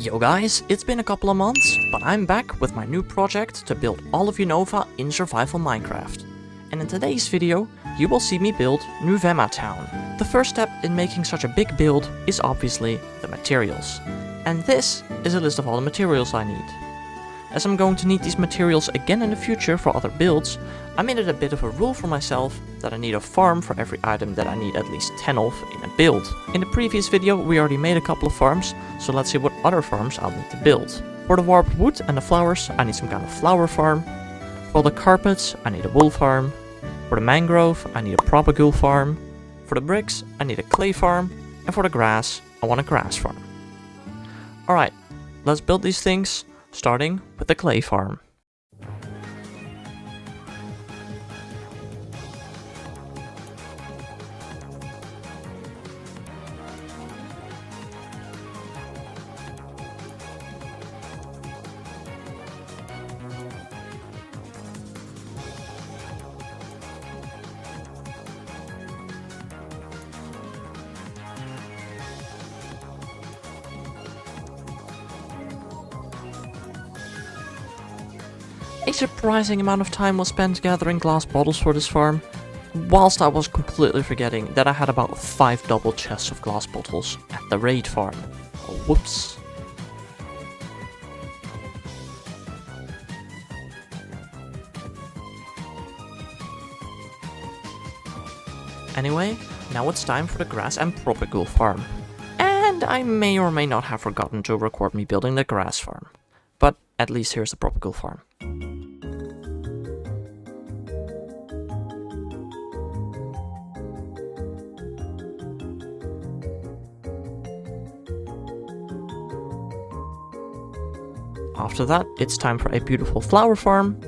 Yo guys, it's been a couple of months, but I'm back with my new project to build all of Unova in survival Minecraft. And in today's video, you will see me build Nuvema Town. The first step in making such a big build is obviously the materials. And this is a list of all the materials I need. As I'm going to need these materials again in the future for other builds, I made it a bit of a rule for myself that I need a farm for every item that I need at least 10 of in a build. In the previous video we already made a couple of farms, so let's see what other farms I'll need to build. For the warped wood and the flowers I need some kind of flower farm. For the carpets I need a wool farm. For the mangrove I need a propagule farm. For the bricks I need a clay farm. And for the grass I want a grass farm. Alright, let's build these things, starting with the clay farm. A surprising amount of time was spent gathering glass bottles for this farm, whilst I was completely forgetting that I had about 5 double chests of glass bottles at the raid farm. Oh, whoops. Anyway, now it's time for the grass and propagule farm. And I may or may not have forgotten to record me building the grass farm. But at least here's the propagule farm. After that, it's time for a beautiful flower farm.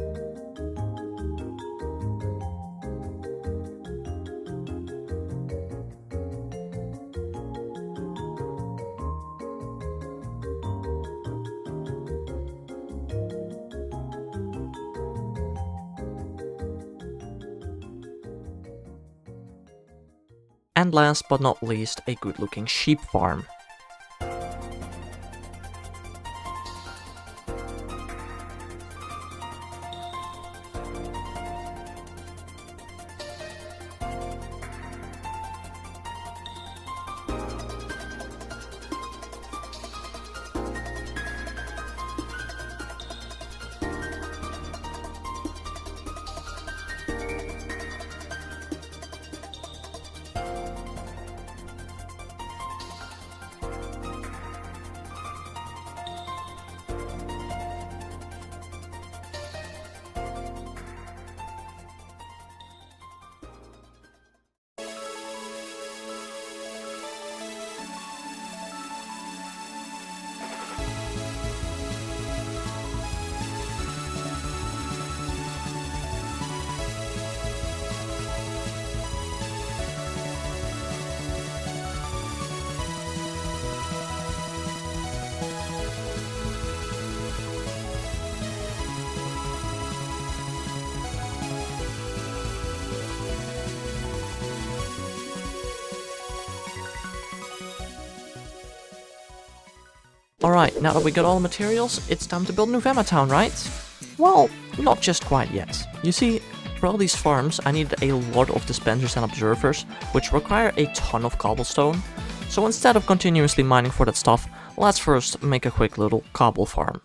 And last but not least, a good looking sheep farm. Alright, now that we got all the materials, it's time to build Nuvema Town, right? Well, not just quite yet. You see, for all these farms, I needed a lot of dispensers and observers, which require a ton of cobblestone. So instead of continuously mining for that stuff, let's first make a quick little cobble farm.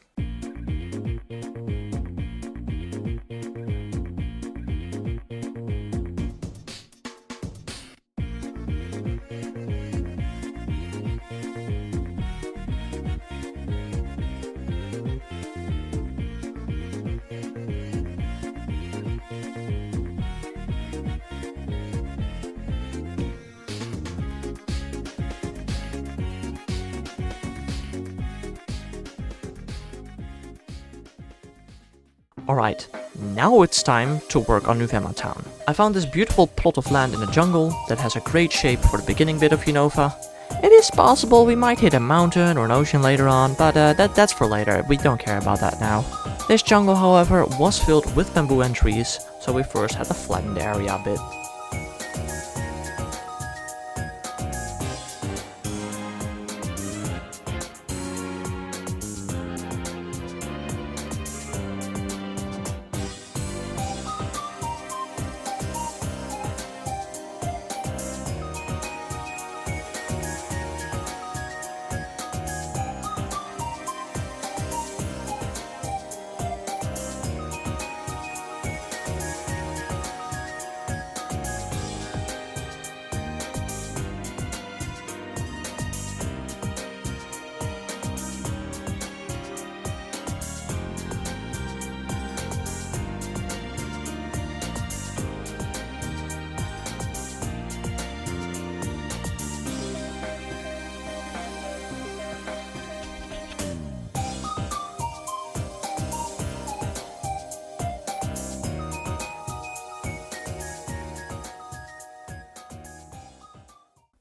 Alright, now it's time to work on Nuvema Town. I found this beautiful plot of land in the jungle that has a great shape for the beginning bit of Unova. It is possible we might hit a mountain or an ocean later on, but that's for later, we don't care about that now. This jungle, however, was filled with bamboo and trees, so we first had to flatten the area a bit.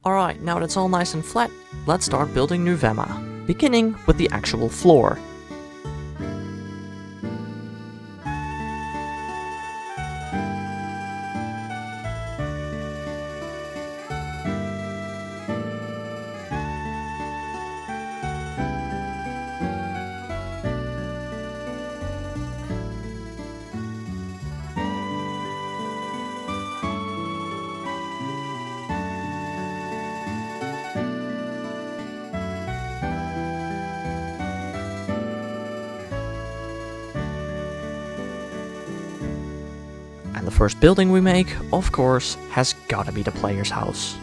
Alright, now that's all nice and flat, let's start building Nuvema, beginning with the actual floor. And the first building we make, of course, has gotta be the player's house.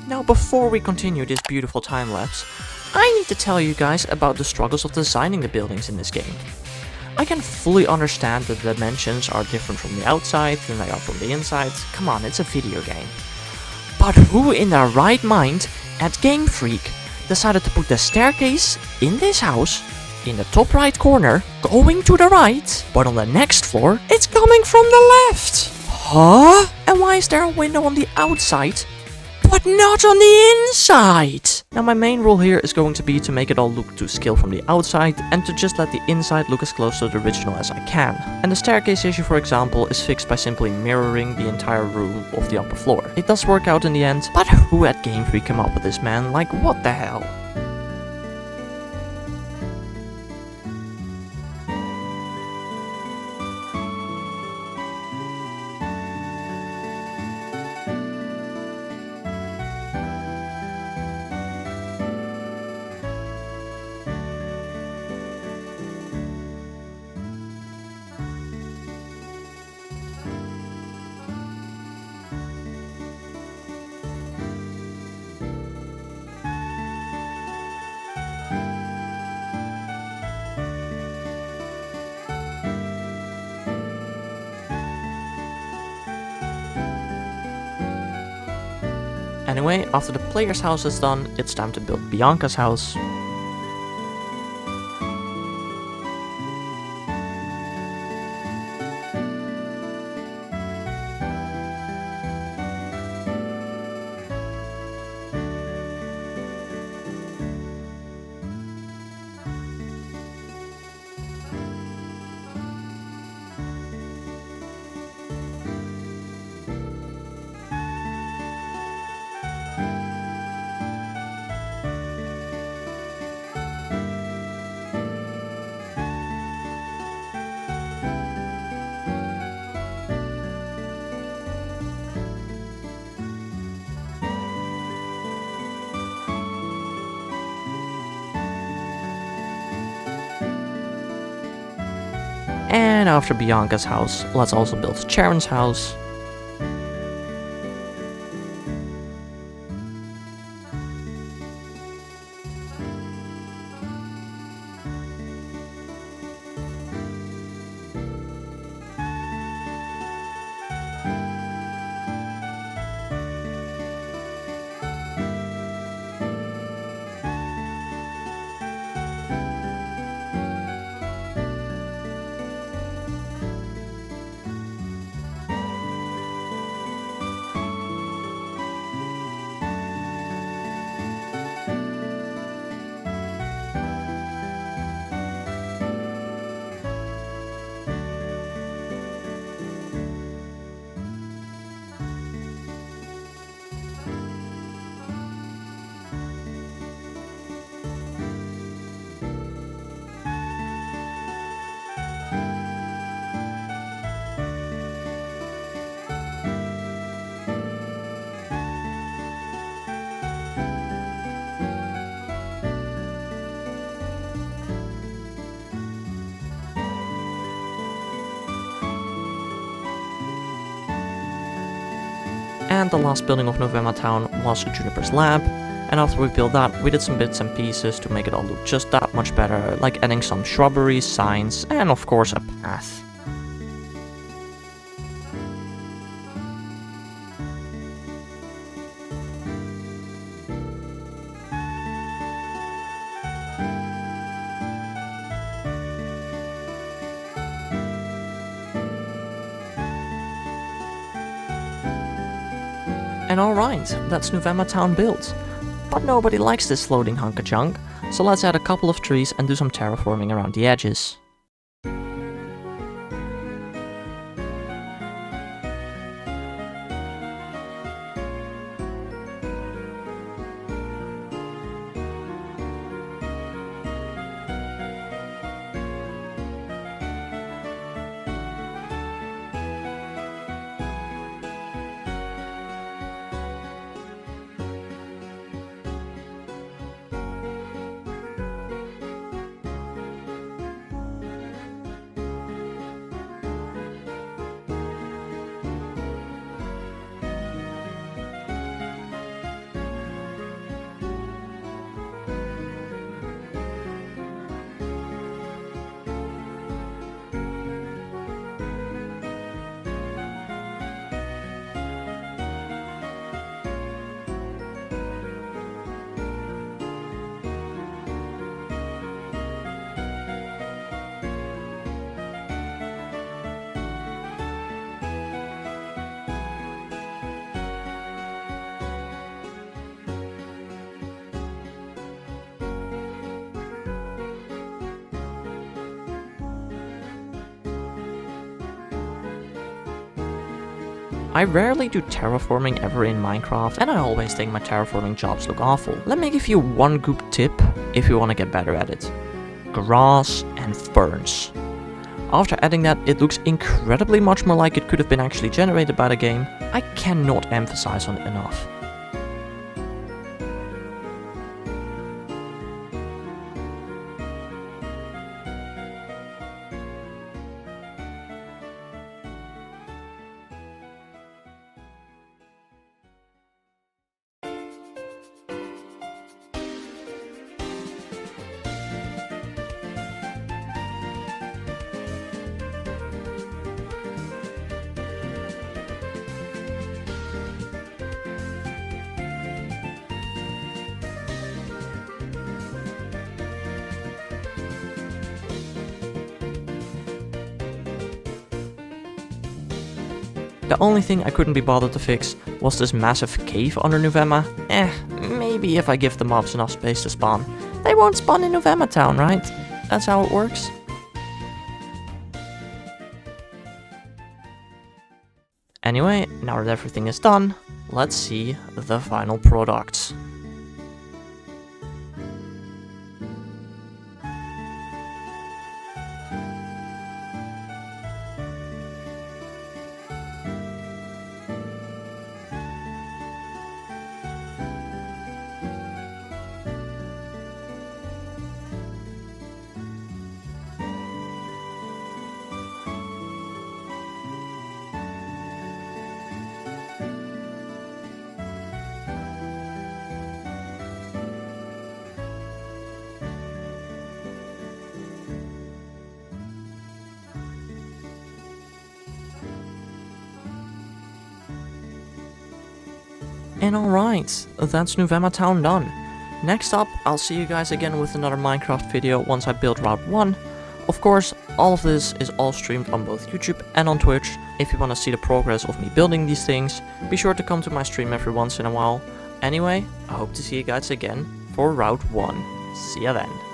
Now before we continue this beautiful time lapse, I need to tell you guys about the struggles of designing the buildings in this game. I can fully understand that the dimensions are different from the outside than they are from the inside. Come on, it's a video game. But who in their right mind at Game Freak decided to put the staircase in this house in the top right corner, going to the right, but on the next floor, it's coming from the left? Huh? And why is there a window on the outside, but not on the inside? Now my main rule here is going to be to make it all look to scale from the outside and to just let the inside look as close to the original as I can. And the staircase issue, for example, is fixed by simply mirroring the entire room of the upper floor. It does work out in the end, but who at Game Freak came up with this, man? Like, what the hell? Anyway, after the player's house is done, it's time to build Bianca's house. And after Bianca's house, let's also build Sharon's house. And the last building of Nuvema Town was Juniper's lab, and after we built that, we did some bits and pieces to make it all look just that much better, like adding some shrubberies, signs, and of course a path. And alright, that's Nuvema Town built. But nobody likes this floating hunk of junk, so let's add a couple of trees and do some terraforming around the edges. I rarely do terraforming ever in Minecraft, and I always think my terraforming jobs look awful. Let me give you one good tip if you want to get better at it. Grass and ferns. After adding that, it looks incredibly much more like it could have been actually generated by the game. I cannot emphasize on it enough. The only thing I couldn't be bothered to fix was this massive cave under Nuvema. Maybe if I give the mobs enough space to spawn. They won't spawn in Nuvema Town, right? That's how it works. Anyway, now that everything is done, let's see the final product. And alright, that's Nuvema Town done. Next up, I'll see you guys again with another Minecraft video once I build Route 1. Of course, all of this is all streamed on both YouTube and on Twitch. If you want to see the progress of me building these things, be sure to come to my stream every once in a while. Anyway, I hope to see you guys again for Route 1. See ya then.